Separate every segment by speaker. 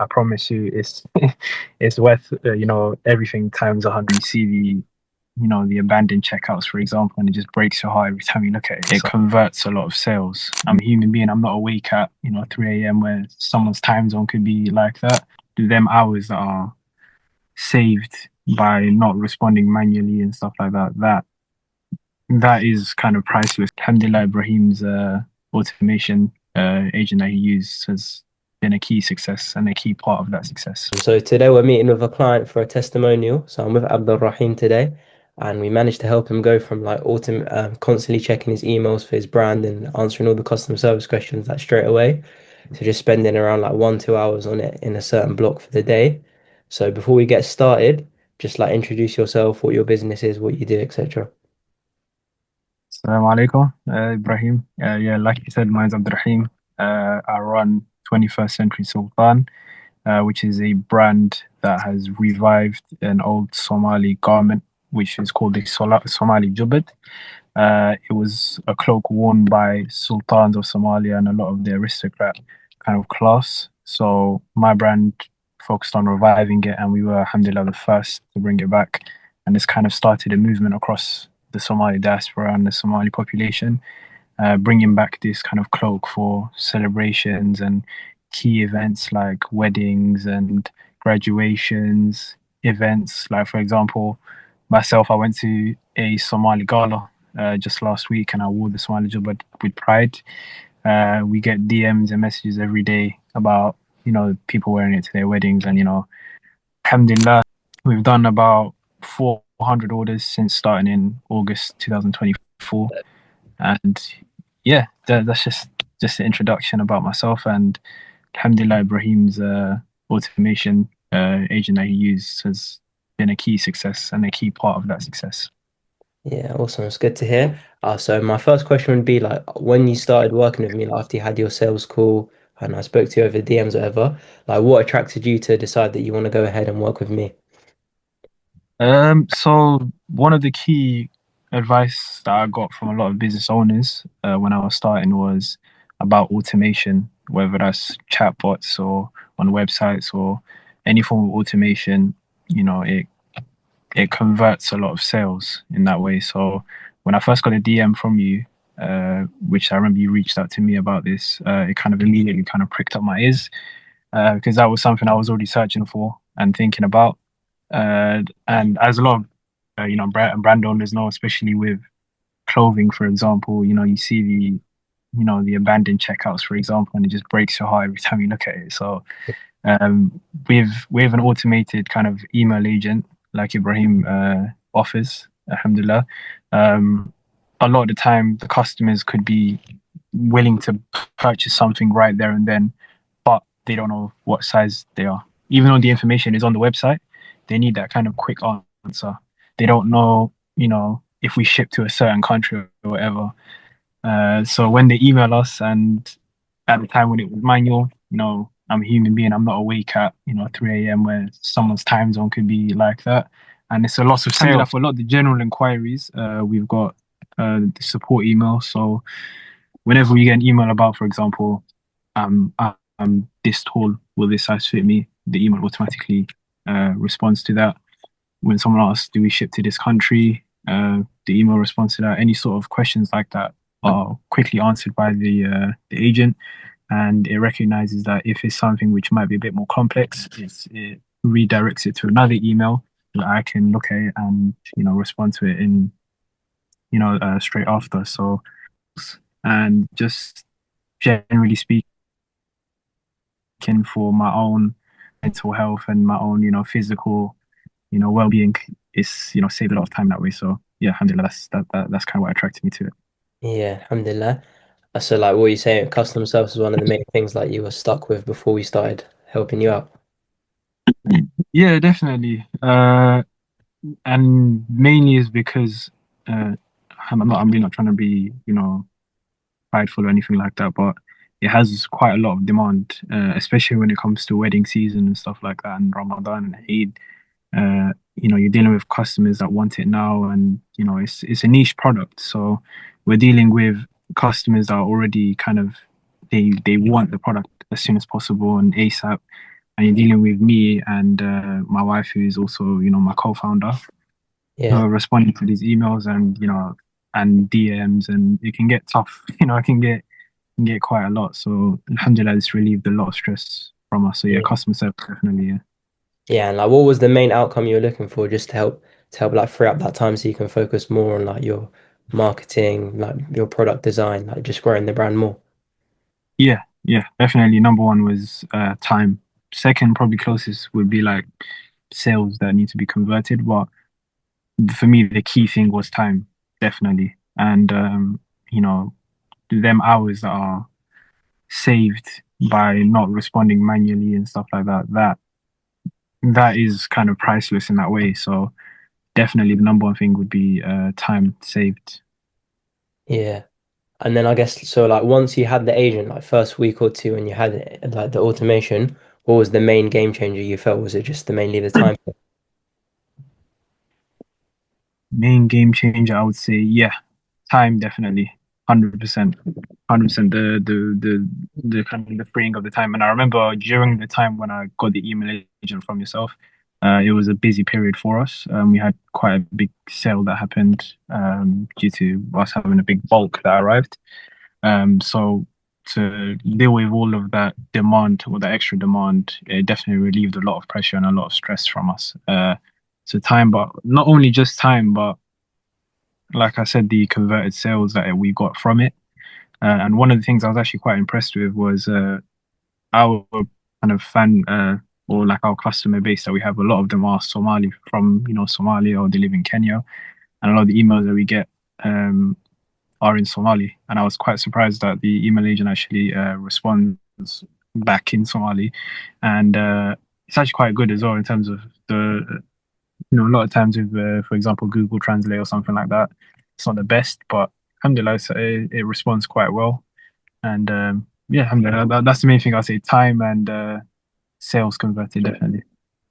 Speaker 1: I promise you, it's it's worth everything times 100. You see the abandoned checkouts, for example, and it just breaks your heart every time you look at it. It converts a lot of sales. I'm a human being. I'm not awake at 3 a.m. where someone's time zone could be like that. Them hours that are saved by not responding manually and stuff like that. That is kind of priceless. Alhamdulillah, Ibrahim's automation agent that he used has been a key success and a key part of that success.
Speaker 2: So today we're meeting with a client for a testimonial. So I'm with Abdulrahim today, and we managed to help him go from like constantly checking his emails for his brand and answering all the customer service questions like straight away, to just spending around like 1, 2 hours on it in a certain block for the day. So before we get started, just like introduce yourself, what your business is, what you do, etc.
Speaker 1: Assalamu alaikum, Ibrahim. Yeah, like you said, mine's Abdulrahim. I run 21st Century Sultan, which is a brand that has revived an old Somali garment, which is called the Somali Jubbad. It was a cloak worn by sultans of Somalia and a lot of the aristocrat kind of class. So my brand focused on reviving it, and we were, alhamdulillah, the first to bring it back. And this kind of started a movement across the Somali diaspora and the Somali population, bringing back this kind of cloak for celebrations and key events like weddings and graduations, events. Like, for example, myself, I went to a Somali gala just last week, and I wore the Somali jubba with pride. We get DMs and messages every day about people wearing it to their weddings, and alhamdulillah, we've done about 400 orders since starting in August 2024, and yeah, that's just the introduction about myself. And alhamdulillah, Ibrahim's automation agent that he used has been a key success and a key part of that success.
Speaker 2: Yeah, awesome. It's good to hear. So my first question would be like when you started working with me, like after you had your sales call and I spoke to you over DMs or whatever, like what attracted you to decide that you want to go ahead and work with me?
Speaker 1: So one of the key advice that I got from a lot of business owners when I was starting was about automation, whether that's chatbots or on websites or any form of automation. It converts a lot of sales in that way. So when I first got a DM from you, which I remember you reached out to me about this, it kind of immediately kind of pricked up my ears because that was something I was already searching for and thinking about. And as a lot of brand owners know, especially with clothing, for example, you see the abandoned checkouts, for example, and it just breaks your heart every time you look at it. So with an automated kind of email agent like Ibrahim offers, alhamdulillah, a lot of the time the customers could be willing to purchase something right there and then, but they don't know what size they are. Even though the information is on the website, they need that kind of quick answer. They don't know, if we ship to a certain country or whatever. So when they email us, and at the time when it was manual, I'm a human being. I'm not awake at 3 a.m. where someone's time zone could be like that, and it's a loss of sale. For a lot of the general inquiries, we've got the support email. So whenever we get an email about, for example, I'm this tall, will this size fit me? The email automatically responds to that. When someone asks, do we ship to this country? The email responds to that. Any sort of questions like that are quickly answered by the agent, and it recognizes that if it's something which might be a bit more complex, it redirects it to another email that I can look at it and respond to it in straight after. So, and just generally speaking, for my own mental health and my own physical well-being, is saved a lot of time that way. So yeah, alhamdulillah, that's kind of what attracted me to it.
Speaker 2: Yeah, alhamdulillah. So like what you saying, customer service is one of the main things like you were stuck with before we started helping you out.
Speaker 1: Yeah, definitely. And mainly is because I'm really not trying to be prideful or anything like that, but it has quite a lot of demand, especially when it comes to wedding season and stuff like that, and Ramadan and Eid. You're dealing with customers that want it now, and it's a niche product. So we're dealing with customers that are already kind of they want the product as soon as possible and ASAP. and you're dealing with me and my wife, who is also, my co-founder, who
Speaker 2: Yeah.
Speaker 1: are responding to these emails and and DMs, and it can get tough. It can get quite a lot. So alhamdulillah, it's relieved a lot of stress from us. So yeah,
Speaker 2: Yeah.
Speaker 1: customer service definitely. Yeah.
Speaker 2: Yeah, and like what was the main outcome you were looking for just to help like free up that time so you can focus more on like your marketing, like your product design, like just growing the brand more.
Speaker 1: Yeah, yeah, definitely. Number one was time. Second, probably closest would be like sales that need to be converted. But for me, the key thing was time, definitely. And you know, them hours that are saved by not responding manually and stuff like that, that is kind of priceless in that way. So definitely the number one thing would be time saved.
Speaker 2: Yeah. And then I guess so like once you had the agent, like first week or two and you had it, like the automation, what was the main game changer you felt? Was it just the mainly the time?
Speaker 1: Main game changer, I would say, yeah, time definitely, 100%, 100%. The kind of the freeing of the time, and I remember during the time when I got the email agent from yourself, it was a busy period for us. We had quite a big sale that happened due to us having a big bulk that arrived. So to deal with all of that demand or the extra demand, it definitely relieved a lot of pressure and a lot of stress from us. So time, but not only just time, but like I said, the converted sales that we got from it. And one of the things I was actually quite impressed with was our kind of fan or like our customer base that we have. A lot of them are Somali from Somalia, or they live in Kenya, and a lot of the emails that we get um, are in Somali. And I was quite surprised that the email agent actually responds back in Somali, and it's actually quite good as well in terms of the a lot of times with, for example, Google Translate or something like that, it's not the best, but alhamdulillah, it responds quite well. And yeah, alhamdulillah, that's the main thing I say: time and sales converted, definitely.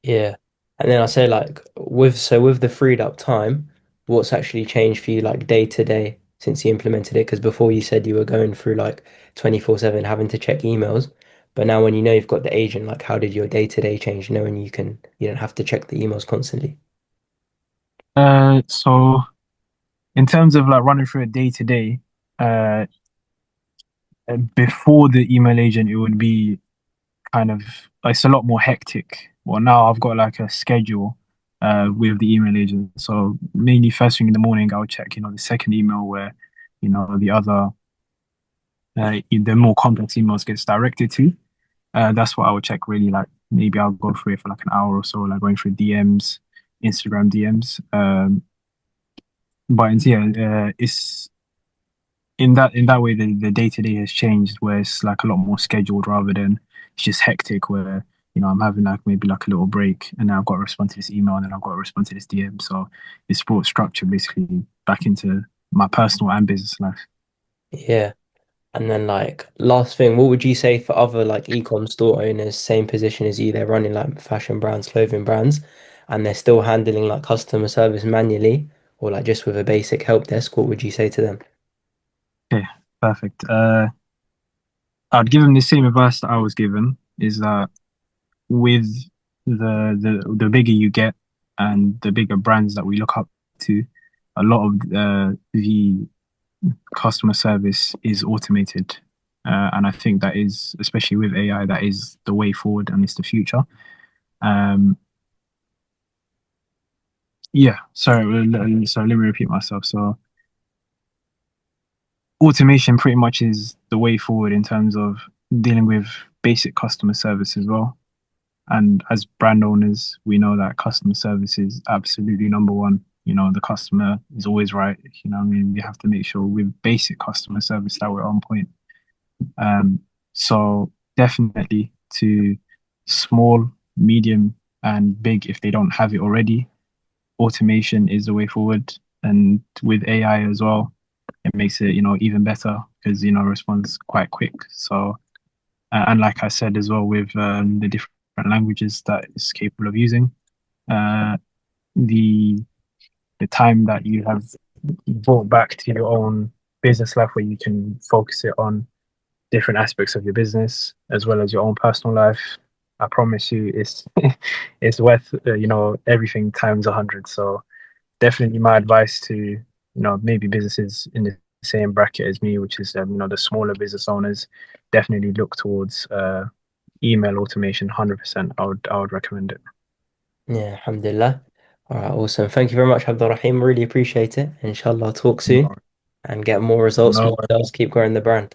Speaker 2: Yeah. And then I say like with the freed up time, what's actually changed for you like day to day since you implemented it? Because before you said you were going through like 24/7 having to check emails. But now when you know you've got the agent, like how did your day to day change knowing you don't have to check the emails constantly?
Speaker 1: So in terms of like running through a day to day, uh, before the email agent, it would be kind of it's a lot more hectic. Well, now I've got like a schedule with the email agent. So mainly first thing in the morning, I'll check, the second email where, the other the more complex emails gets directed to. That's what I would check really. Like maybe I'll go through it for like an hour or so, like going through DMs, Instagram DMs. But yeah, it's in that way the day to day has changed, where it's like a lot more scheduled rather than it's just hectic where I'm having like maybe like a little break and now I've got to respond to this email and then I've got to respond to this DM. So it's brought structure basically back into my personal and business life.
Speaker 2: Yeah. And then like last thing, what would you say for other like ecom store owners, same position as you, they're running like fashion brands, clothing brands, and they're still handling like customer service manually or like just with a basic help desk, what would you say to them?
Speaker 1: Okay, perfect. I'd give them the same advice that I was given, is that with the bigger you get and the bigger brands that we look up to, a lot of the customer service is automated. And I think that is, especially with AI, that is the way forward and it's the future. Um, yeah, so let me repeat myself. So automation pretty much is the way forward in terms of dealing with basic customer service as well. And as brand owners, we know that customer service is absolutely number one. The customer is always right. I mean, we have to make sure with basic customer service that we're on point. So definitely to small, medium, and big, if they don't have it already, automation is the way forward. And with AI as well, it makes it, even better because, responds quite quick. So, and like I said as well, with the different languages that it's capable of using, uh, the the time that you have brought back to your own business life, where you can focus it on different aspects of your business as well as your own personal life. I promise you, it's it's worth everything times 100. So definitely my advice to maybe businesses in the same bracket as me, which is the smaller business owners, definitely look towards email automation. 100%. I would recommend it.
Speaker 2: Yeah, alhamdulillah. All right, awesome. Thank you very much, Abdulrahim. Really appreciate it. Inshallah, talk soon
Speaker 1: No,
Speaker 2: and get more results for
Speaker 1: no,
Speaker 2: yourselves. Keep growing the brand.